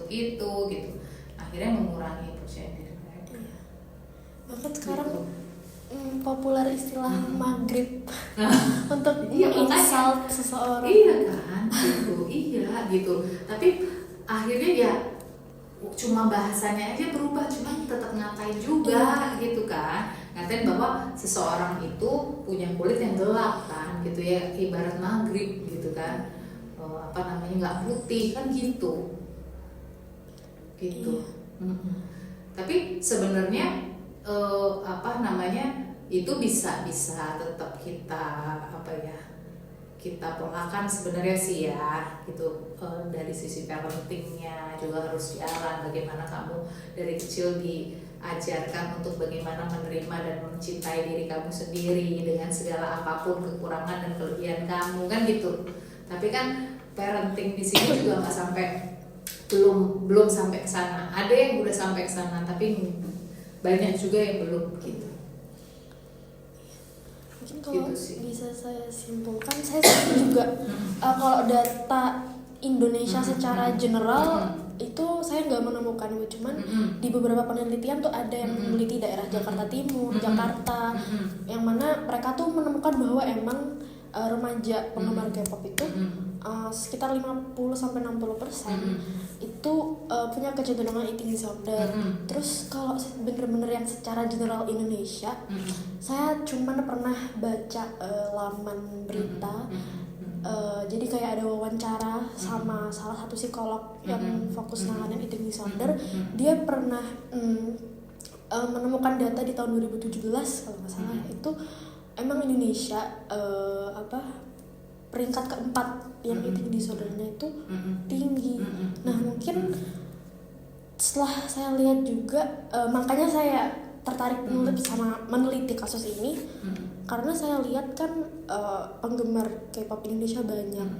itu gitu, akhirnya mengurangi percaya diri mereka. Bahkan sekarang Gitu. Populer istilah maghrib untuk Iya, insult seseorang. Iya kan, gitu. Tapi akhirnya ya cuma bahasanya aja berubah, cuma tetap ngatain juga gitu kan. Ngatain bahwa seseorang itu punya kulit yang gelap kan, gitu ya, ibarat maghrib gitu kan. Nggak putih kan gitu. Iya. Tapi sebenarnya itu bisa tetap kita polakan sebenarnya sih ya gitu. Dari sisi parentingnya juga harus jalan, bagaimana kamu dari kecil diajarkan untuk bagaimana menerima dan mencintai diri kamu sendiri dengan segala apapun kekurangan dan kelebihan kamu kan gitu. Tapi kan parenting di sini juga nggak sampai, belum sampai ke sana. Ada yang udah sampai ke sana, tapi banyak juga yang belum gitu. Mungkin kalau Gitu bisa saya simpulkan, saya juga kalau data Indonesia secara general itu saya nggak menemukan, cuman di beberapa penelitian tuh ada yang meneliti daerah Jakarta Timur, Jakarta, yang mana mereka tuh menemukan bahwa emang remaja penggemar K-pop itu sekitar 50-60% itu punya kecenderungan eating disorder. Terus kalau bener-bener yang secara general Indonesia, saya cuman pernah baca laman berita. Jadi kayak ada wawancara sama salah satu psikolog yang fokus nanganin eating disorder. Dia pernah menemukan data di tahun 2017 kalau nggak salah, itu emang Indonesia peringkat keempat yang eating disordernya itu tinggi. Nah mungkin setelah saya lihat juga, makanya saya tertarik meneliti kasus ini, karena saya lihat kan penggemar K-pop Indonesia banyak,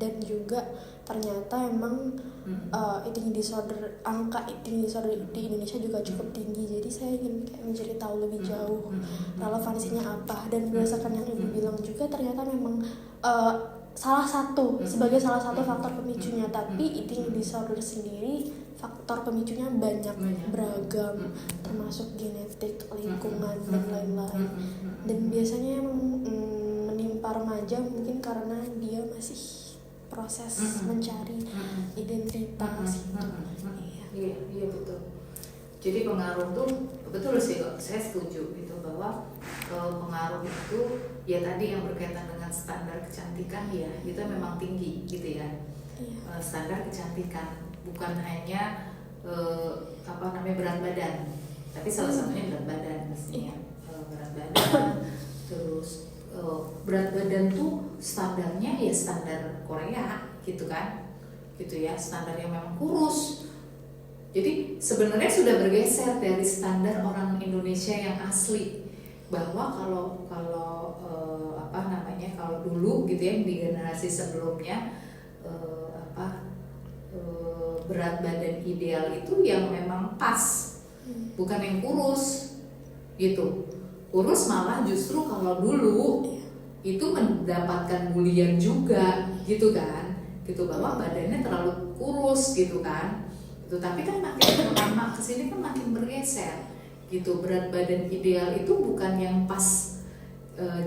dan juga ternyata emang angka eating disorder di Indonesia juga cukup tinggi. Jadi saya ingin mencari tahu lebih jauh relevansinya apa, dan berdasarkan yang ibu bilang juga ternyata memang sebagai salah satu faktor pemicunya. Tapi eating disorder sendiri faktor pemicunya banyak, beragam, termasuk genetik, lingkungan, dan lain-lain. Dan biasanya yang menimpa remaja mungkin karena dia masih proses mencari identitas itu. Iya betul. Jadi pengaruh tuh betul sih, saya setuju gitu bahwa pengaruh itu ya tadi yang berkaitan dengan standar kecantikan ya, itu memang tinggi gitu ya. Standar kecantikan bukan hanya berat badan, tapi salah satunya berat badan pastinya. Berat badan, terus berat badan tuh standarnya ya standar Korea gitu kan, gitu ya, standar yang memang kurus. Jadi sebenarnya sudah bergeser dari standar orang Indonesia yang asli, bahwa kalau dulu gitu ya di generasi sebelumnya berat badan ideal itu yang memang pas, bukan yang kurus gitu. Kurus malah justru kalau dulu itu mendapatkan bulian juga gitu kan, gitu, bahwa badannya terlalu kurus gitu kan gitu. Tapi kan makin lama kesini kan makin bergeser gitu. Berat badan ideal itu bukan yang pas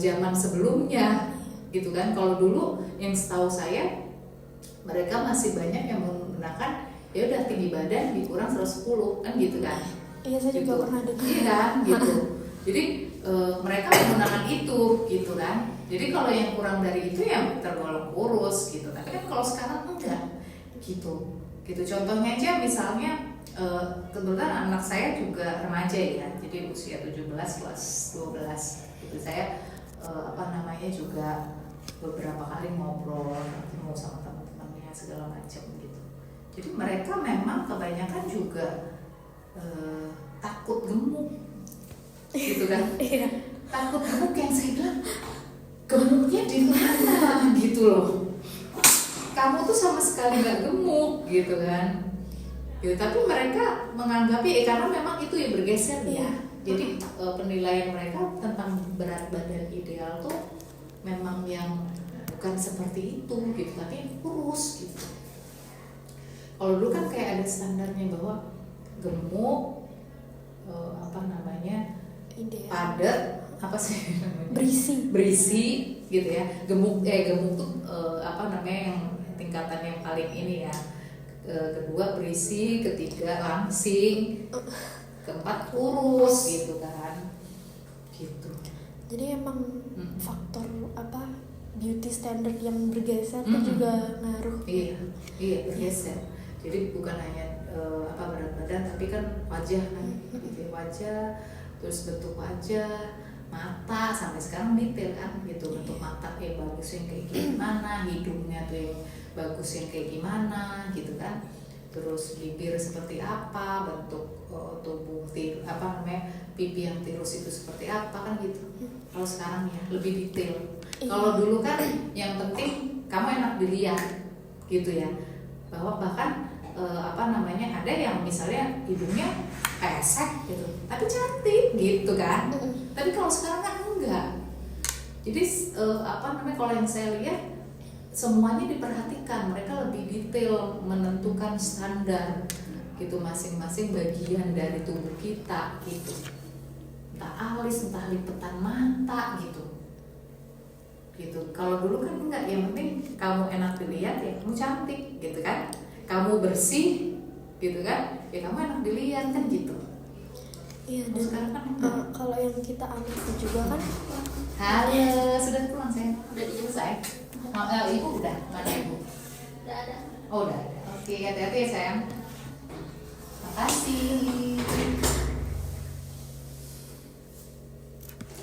zaman sebelumnya gitu kan. Kalau dulu yang setahu saya mereka masih banyak yang menggunakan ya udah tinggi badan dikurang 110 kan gitu kan. Iya, saya juga pernah dengar. Iya kan gitu. Jadi mereka menggunakan itu gitu kan. Jadi kalau yang kurang dari itu ya tergolong kurus gitu. Tapi kan kalau sekarang enggak gitu. Contohnya aja misalnya kebetulan anak saya juga remaja ya. Jadi usia 17 kelas 12 gitu. Saya juga beberapa kali ngobrol ketemu sama teman-temannya segala macam gitu. Jadi mereka memang kebanyakan juga takut gemuk gitu kan. Takut gemuk, yang saya bilang gemuknya di mana gitu loh, kamu tuh sama sekali nggak gemuk gitu kan gitu. Tapi mereka menganggapnya karena memang itu ya bergeser ya. Jadi penilaian mereka tentang berat badan ideal tuh memang yang bukan seperti itu gitu, tapi yang kurus gitu. Kalau dulu kan kayak ada standarnya bahwa gemuk, apa namanya, Ideal. padat, apa sih Berisi. gitu ya. Gemuk tuh apa namanya yang tingkatan yang paling ini ya. Kedua berisi, ketiga langsing, keempat kurus gitu kan. Gitu. Jadi emang faktor apa beauty standard yang bergeser itu juga ngaruh. Iya bergeser. Jadi bukan hanya apa berat badan, tapi kan wajah kan, gitu. Wajah, terus bentuk wajah, mata, sampai sekarang detail kan gitu, bentuk mata yang bagus yang kayak gimana, hidungnya tuh yang bagus yang kayak gimana gitu kan, terus bibir seperti apa, bentuk tubuh apa namanya, pipi yang tirus itu seperti apa kan gitu. Kalau sekarang ya lebih detail. Kalau dulu kan yang penting kamu enak dilihat gitu ya, bahwa bahkan apa namanya, ada yang misalnya hidungnya pesek gitu tapi cantik gitu kan. Tapi kalau sekarang kan enggak. Jadi apa namanya, kalau yang saya lihat semuanya diperhatikan, mereka lebih detail menentukan standar gitu masing-masing bagian dari tubuh kita gitu, entah alis, entah lipetan mata gitu. Kalau dulu kan enggak, yang penting kamu enak dilihat ya kamu cantik gitu kan, kamu bersih gitu kan ya kamu enak dilihat kan gitu. Iya, dan sekarang kan kalau yang kita amati juga kan, halo, sudah pulang saya, udah selesai. Ibu udah, mana ibu? Udah ada. Oh udah ada. Oke, hati-hati ya sayang. Makasih.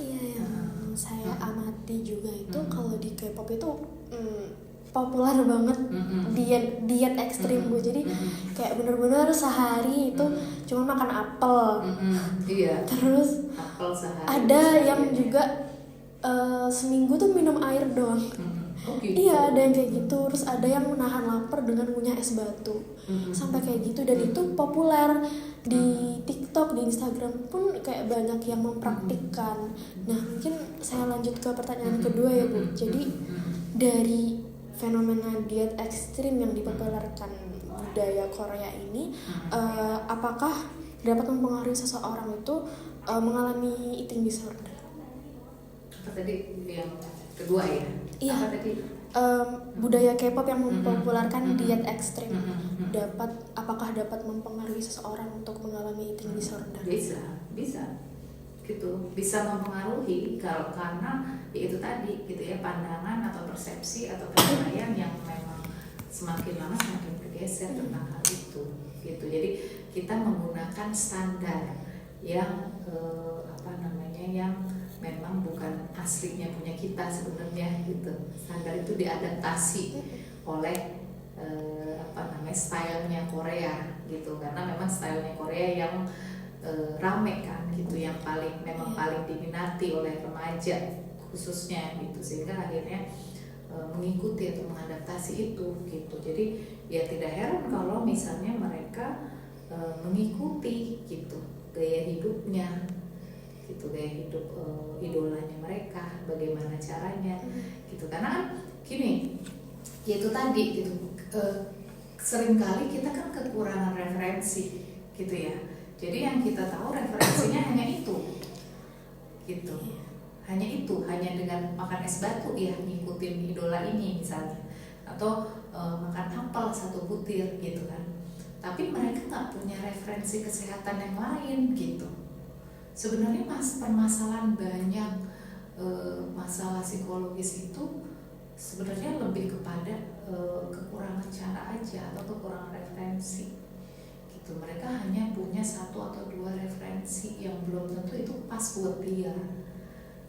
iya yang saya amati juga itu kalau di K-pop itu populer banget diet ekstrim Bu. Jadi kayak bener-bener sehari itu cuma makan apel. Iya. Terus Apel sehari. ada yang juga seminggu tuh minum air doang. Oh, gitu. Iya, ada yang kayak gitu. Terus ada yang menahan lapar dengan ngunyah es batu. Sampai kayak gitu, dan itu populer di TikTok, di Instagram pun kayak banyak yang mempraktikkan. Nah, mungkin saya lanjut ke pertanyaan kedua ya Bu. Jadi dari fenomena diet ekstrim yang dipopulerkan budaya Korea ini, apakah dapat mempengaruhi seseorang itu mengalami eating disorder? Apa tadi yang kedua ya? Iya. Apa tadi? Budaya K-pop yang mempopulerkan diet ekstrim apakah dapat mempengaruhi seseorang untuk mengalami eating disorder? Bisa gitu, bisa mempengaruhi karena ya itu tadi gitu ya, pandangan atau persepsi atau penilaian yang memang semakin lama semakin bergeser tentang hal itu gitu. Jadi kita menggunakan standar yang apa namanya, yang memang bukan aslinya punya kita sebenarnya gitu. Standar itu diadaptasi oleh apa namanya, stylenya Korea gitu, karena memang stylenya Korea yang rame kan gitu, yang paling memang paling diminati oleh remaja khususnya gitu, sehingga akhirnya mengikuti atau mengadaptasi itu gitu. Jadi ya tidak heran kalau misalnya mereka mengikuti gitu gaya hidupnya gitu, gaya hidup idolanya mereka, bagaimana caranya gitu. Karena kan gini, ya itu tadi gitu, seringkali kita kan kekurangan referensi gitu ya. Jadi yang kita tahu referensinya hanya itu gitu, hanya dengan makan es batu ya ngikutin idola ini misalnya, atau makan apel 1 butir gitu kan. Tapi mereka nggak punya referensi kesehatan yang lain gitu. Sebenarnya permasalahan banyak masalah psikologis itu sebenarnya lebih kepada kekurangan cara aja atau kekurangan referensi gitu. Mereka hanya punya 1 atau 2 referensi yang belum tentu itu pas buat dia.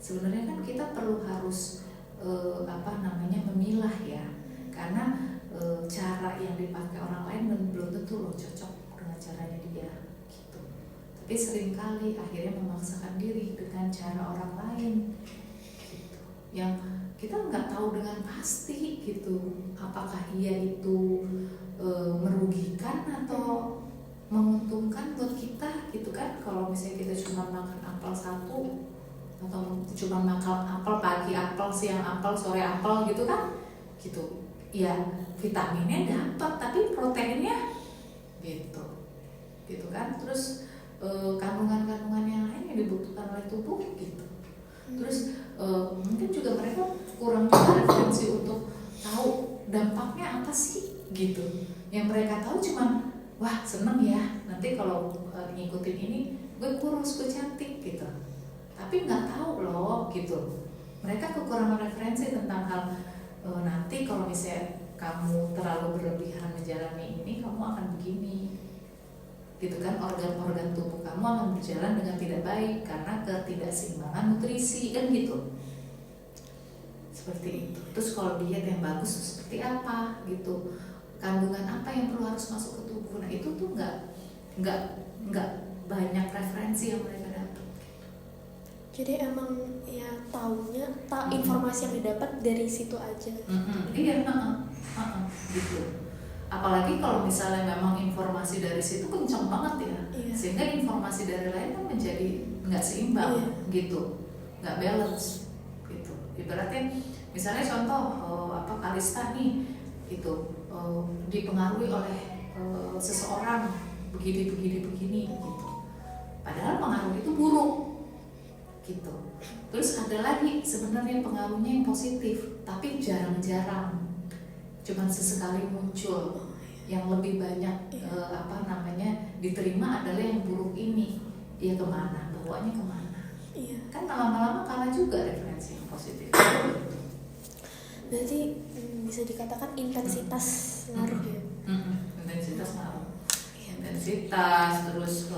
Sebenarnya kan kita perlu harus apa namanya, memilah ya, karena cara yang dipakai orang lain belum tentu loh cocok dengan caranya dia gitu. Tapi seringkali akhirnya memaksakan diri dengan cara orang lain gitu, yang kita nggak tahu dengan pasti gitu apakah ia itu merugikan atau menguntungkan buat kita gitu kan. Kalau misalnya kita cuma makan apel 1 atau cuma makan apel pagi, apel siang, apel sore, apel gitu kan gitu ya, vitaminnya dapat tapi proteinnya gitu kan. Terus kandungan-kandungan yang lain yang dibutuhkan oleh tubuh gitu. Terus mungkin juga mereka kurang juga referensi untuk tahu dampaknya apa sih gitu. Yang mereka tahu cuman wah seneng ya nanti kalau ngikutin ini gue kurus, gue cantik gitu. Tapi nggak tahu loh gitu. Mereka kekurangan referensi tentang hal nanti kalau misalnya kamu terlalu berlebihan menjalani ini kamu akan begini gitu kan, organ-organ tubuh kamu akan berjalan dengan tidak baik karena ketidakseimbangan nutrisi kan gitu, seperti itu. Terus kalau diet yang bagus itu seperti apa gitu, kandungan apa yang perlu harus masuk ke tubuh. Nah itu tuh nggak banyak referensi yang mereka dapat. Jadi emang ya taunya informasi yang didapat dari situ aja. Iya, gitu. Apalagi kalau misalnya memang informasi dari situ kencang banget ya, sehingga informasi dari lain kan menjadi nggak seimbang, gitu, nggak balance, gitu. Ibaratnya, misalnya contoh Kalista nih, gitu, dipengaruhi oleh seseorang begini, gitu. Padahal pengaruh itu buruk, gitu. Terus ada lagi sebenarnya pengaruhnya yang positif, tapi jarang-jarang. Cuman sesekali muncul. Yang lebih banyak diterima adalah yang buruk ini. Dia kemana? Bawanya kemana? Kan lama-lama kalah juga referensi yang positif. Berarti bisa dikatakan intensitas ngaruh ya? Intensitas ngaruh. Intensitas, terus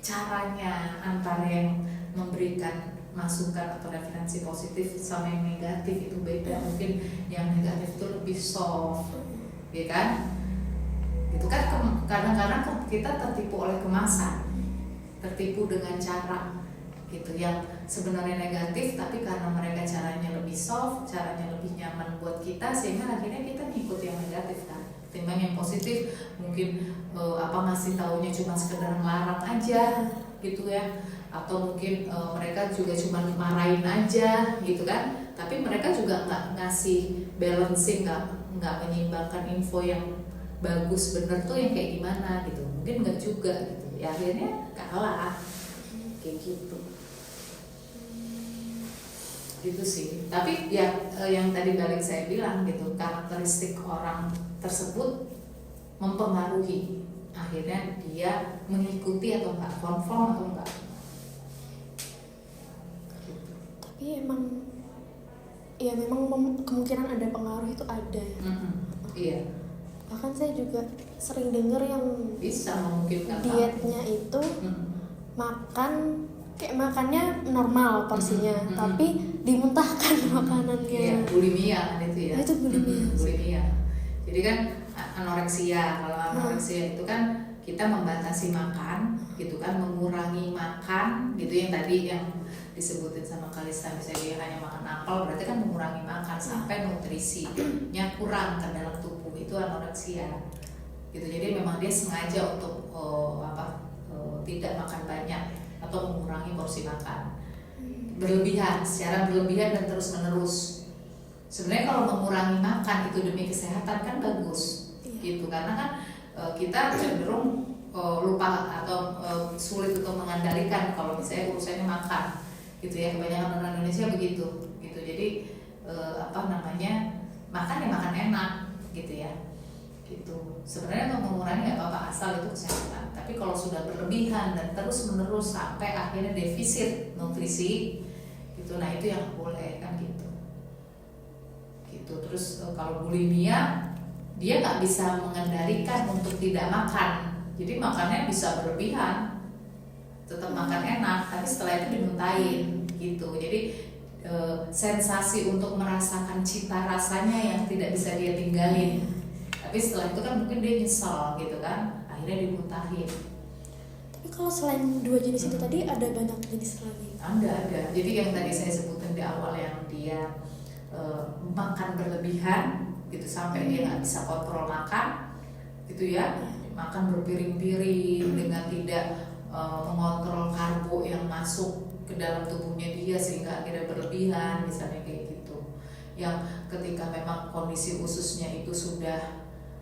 caranya antara yang memberikan masukan atau referensi positif sama yang negatif itu beda. Mungkin yang negatif itu lebih soft, ya kan? Gitu kan, kadang-kadang kita tertipu oleh kemasan, tertipu dengan cara gitu yang sebenarnya negatif, tapi karena mereka caranya lebih soft, caranya lebih nyaman buat kita, sehingga akhirnya kita ngikut yang negatif kan. Timbang yang positif mungkin ngasih taunya cuma sekedar ngelarang aja gitu ya, atau mungkin mereka juga cuma marahin aja gitu kan, tapi mereka juga nggak ngasih balancing, nggak menyeimbangkan info yang bagus bener tuh yang kayak gimana gitu, mungkin nggak juga gitu ya, akhirnya kalah kayak gitu sih. Tapi ya yang tadi balik saya bilang gitu, karakteristik orang tersebut mempengaruhi akhirnya dia mengikuti atau enggak, konform atau enggak. Tapi memang kemungkinan ada pengaruh itu ada ya. Iya. Bahkan saya juga sering dengar yang bisa memungkinkan dietnya itu makannya normal porsinya, tapi dimuntahkan makanannya. Iya, bulimia kan itu ya. Itu bulimia. Bulimia. Jadi kan anoreksia. Kalau anoreksia itu kan kita membatasi makan, gitu kan, mengurangi makan, gitu yang tadi yang disebutin sama Kalista, misalnya dia hanya makan apel, berarti kan mengurangi makan sampai nutrisinya kurang ke dalam tubuh, itu anoreksia. Gitu. Jadi memang dia sengaja untuk tidak makan banyak atau mengurangi porsi makan secara berlebihan dan terus menerus. Sebenarnya kalau mengurangi makan itu demi kesehatan kan bagus, gitu, karena kan kita cenderung lupa atau sulit untuk mengendalikan kalau misalnya urusannya makan, gitu ya, kebanyakan orang Indonesia begitu, gitu. Jadi makan ya makan enak, gitu ya. Gitu. Sebenarnya untuk mengurangi nggak apa-apa asal itu kesehatan. Tapi kalau sudah berlebihan dan terus menerus sampai akhirnya defisit nutrisi, gitu, nah itu yang boleh kan gitu. Gitu. Terus kalau bulimia dia nggak bisa mengendalikan untuk tidak makan, jadi makannya bisa berlebihan, tetap makan enak, tapi setelah itu dimuntahin, gitu. Jadi sensasi untuk merasakan cita rasanya yang tidak bisa dia tinggalin. Tapi setelah itu kan mungkin dia nyesel gitu kan, akhirnya dimuntahin. Tapi kalau selain dua jenis itu tadi ada banyak jenis lagi? Ada. Jadi yang tadi saya sebutin di awal yang dia makan berlebihan gitu sampai dia nggak bisa kontrol makan, gitu ya, makan berpiring-piring dengan tidak mengontrol karbo yang masuk ke dalam tubuhnya dia sehingga akhirnya berlebihan, misalnya kayak gitu. Yang ketika memang kondisi ususnya itu sudah